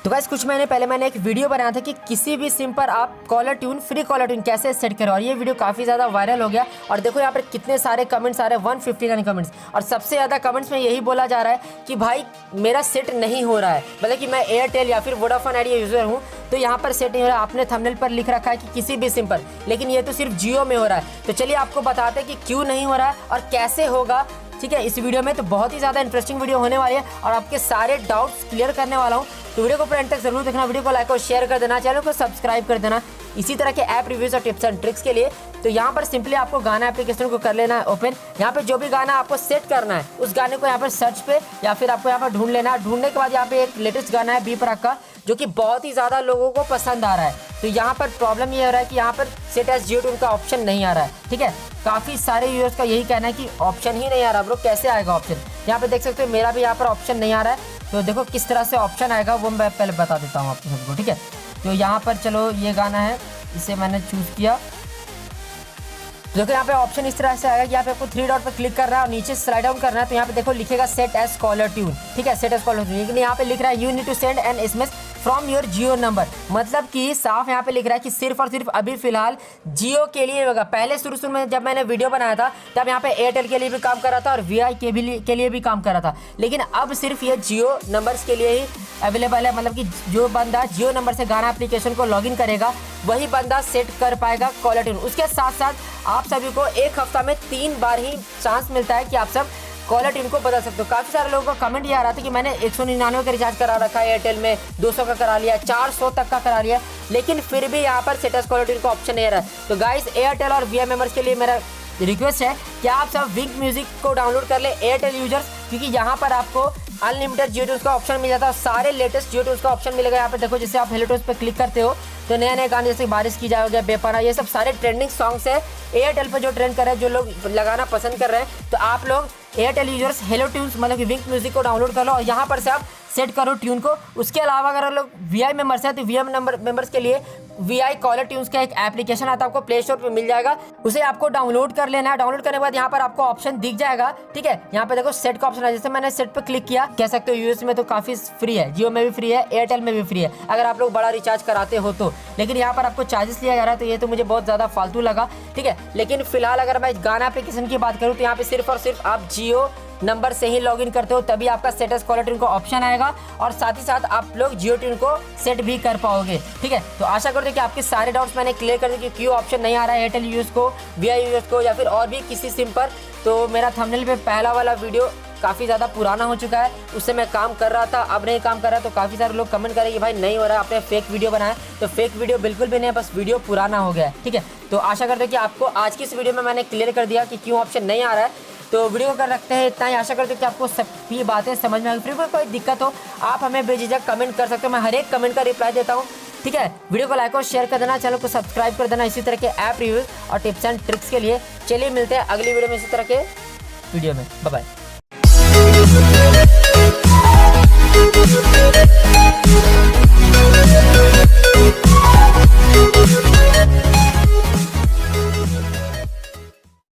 तो गाइस कुछ महीने पहले मैंने एक वीडियो बनाया था कि किसी भी सिम पर आप caller tune, free caller tune कैसे सेट करें, और ये वीडियो काफ़ी ज़्यादा वायरल हो गया। और देखो यहाँ पर कितने सारे कमेंट्स आ रहे हैं, 159 कमेंट्स, और सबसे ज़्यादा कमेंट्स में यही बोला जा रहा है कि भाई मेरा सेट नहीं हो रहा है, मतलब कि मैं एयरटेल या फिर वोडाफोन आइडिया यूज़र हूँ तो यहाँ पर सेट नहीं हो रहा है। आपने थंबनेल पर लिख रखा है कि किसी भी सिम पर, लेकिन ये तो सिर्फ जियो में हो रहा है। तो चलिए आपको बताते हैं कि क्यों नहीं हो रहा है और कैसे होगा, ठीक है, इस वीडियो में। तो बहुत ही ज़्यादा इंटरेस्टिंग वीडियो होने वाली है और आपके सारे डाउट्स क्लियर करने वाला हूँ। तो वीडियो को एंड तक जरूर देखना, वीडियो को लाइक और शेयर कर देना, चैनल को सब्सक्राइब कर देना इसी तरह के ऐप रिव्यूज़ और टिप्स एंड ट्रिक्स के लिए। तो यहाँ पर सिंपली आपको गाना एप्लीकेशन को कर लेना है ओपन। यहाँ पे जो भी गाना आपको सेट करना है उस गाने को यहाँ पर सर्च पे या फिर आपको यहाँ पर ढूंढ लेना है। ढूंढने के बाद यहाँ पे एक लेटेस्ट गाना है बी प्राक का, जो कि बहुत ही ज़्यादा लोगों को पसंद आ रहा है। तो यहाँ पर प्रॉब्लम ये हो रहा है कि यहाँ पर सेट एज जियो ट्यून का ऑप्शन नहीं आ रहा है, ठीक है। काफ़ी सारे यूजर्स का यही कहना है कि ऑप्शन ही नहीं आ रहा। ब्रो कैसे आएगा ऑप्शन? यहाँ पे देख सकते हो मेरा भी यहाँ पर ऑप्शन नहीं आ रहा है। तो देखो किस तरह से ऑप्शन आएगा वो मैं पहले बता देता हूँ आपको सबको, ठीक है। तो यहाँ पर चलो ये गाना है, इसे मैंने चूज़ किया। देखो यहाँ पे ऑप्शन इस तरह से आएगा कि यहाँ पे आपको 3 डॉट पर क्लिक करना है और नीचे स्लाइड डाउन करना है। तो यहाँ पे देखो लिखेगा सेट एज कॉलर ट्यून, ठीक है, सेट एज कॉलर ट्यून। लेकिन यहाँ पे लिख रहा है you need to send an SMS from your Jio number, मतलब कि साफ यहाँ पे लिख रहा है कि सिर्फ और सिर्फ अभी फिलहाल जियो के लिए होगा। पहले शुरू में जब मैंने वीडियो बनाया था तब यहाँ पे एयरटेल के लिए भी काम कर रहा था और वीआई के लिए भी काम कर रहा था, लेकिन अब सिर्फ ये जियो नंबर्स के लिए ही अवेलेबल है। मतलब कि जो बंदा जियो नंबर से गाना एप्लीकेशन को लॉगिन करेगा वही बंदा सेट कर पाएगा कॉलर ट्यून। उसके साथ साथ आप सभी को एक हफ्ता में 3 बार ही चांस मिलता है कि आप सब कॉलर ट्यून को बदल सकते हो। काफ़ी सारे लोगों का कमेंट ये आ रहा था कि मैंने 199 का रिचार्ज करा रखा है एयरटेल में, 200 का करा लिया, 400 तक का करा लिया, लेकिन फिर भी यहाँ पर सेट एज कॉलर ट्यून का ऑप्शन नहीं आ रहा है। तो गाइस एयरटेल और वीआई मेंबर्स के लिए मेरा रिक्वेस्ट है कि आप सब विंक म्यूजिक को डाउनलोड कर ले एयरटेल यूजर्स, क्योंकि यहाँ पर आपको अनलिमिटेड जियो ट्यून्स का ऑप्शन मिल जाता है और सारे लेटेस्ट जियो ट्यून्स का ऑप्शन मिलेगा। यहाँ पे देखो जैसे आप हेलो ट्यून्स पे क्लिक करते हो तो नए नए गाने जैसे बारिश की जाओगे, बेपना, ये सब सारे ट्रेंडिंग सॉन्ग्स है एयरटेल पर जो ट्रेंड कर रहे हैं, जो लोग लगाना पसंद कर रहे हैं। तो आप लोग एयरटेल यूजर्स हेलो ट्यून्स मतलब कि विंक म्यूजिक को डाउनलोड कर लो और यहाँ पर से आप सेट करो ट्यून को। उसके अलावा अगर लोग वीआई मेंबर्स हैं तो वीआई मेंबर्स के लिए वीआई कॉलर ट्यून्स का एक एप्लीकेशन आता है, आपको प्ले स्टोर पे मिल जाएगा, उसे आपको डाउनलोड कर लेना है। डाउनलोड करने के बाद यहाँ पर आपको ऑप्शन दिख जाएगा, ठीक है। यहाँ पे देखो सेट का ऑप्शन है, जैसे मैंने सेट पे क्लिक किया, कह सकते हो यूएस में तो काफी फ्री है, जियो में भी फ्री है, एयरटेल में भी फ्री है अगर आप लोग बड़ा रिचार्ज कराते हो तो। लेकिन यहाँ पर आपको चार्जेस लिया जा रहा है, तो ये तो मुझे बहुत ज्यादा फालतू लगा, ठीक है। लेकिन फिलहाल अगर मैं गाना एप्लीकेशन की बात करूँ तो यहाँ पे सिर्फ और सिर्फ आप जियो नंबर से ही लॉगिन करते हो तभी आपका सेट एज कॉलर ट्यून का ऑप्शन आएगा और साथ ही साथ आप लोग जियो ट्यून को सेट भी कर पाओगे, ठीक है। तो आशा करते हैं कि आपके सारे डाउट्स मैंने क्लियर कर दिए कि क्यों ऑप्शन नहीं आ रहा है एयरटेल यूजर्स को, वीआई यूजर्स को या फिर और भी किसी सिम पर। तो मेरा थंबनेल पे पहला वाला वीडियो काफ़ी ज़्यादा पुराना हो चुका है, उससे मैं काम कर रहा था, अब नहीं काम कर रहा। तो काफ़ी सारे लोग कमेंट करें कि भाई नहीं हो रहा है, आपने फेक वीडियो बनाया। तो फेक वीडियो बिल्कुल भी नहीं है, बस वीडियो पुराना हो गया है, ठीक है। तो आशा करते हैं कि आपको आज की इस वीडियो में मैंने क्लियर कर दिया कि क्यों ऑप्शन नहीं आ रहा है। तो वीडियो को कर रखते हैं इतना ही। आशा करते हैं कि आपको सभी बातें समझ में आएगी। फिर कोई दिक्कत हो आप हमें बेझिझक कमेंट कर सकते हो, मैं हर एक कमेंट का रिप्लाई देता हूँ, ठीक है। वीडियो को लाइक और शेयर कर देना, चैनल को सब्सक्राइब कर देना इसी तरह के ऐप रिव्यूज़ और टिप्स एंड ट्रिक्स के लिए। चलिए मिलते हैं अगली वीडियो में इसी तरह के वीडियो में, बाय बाय।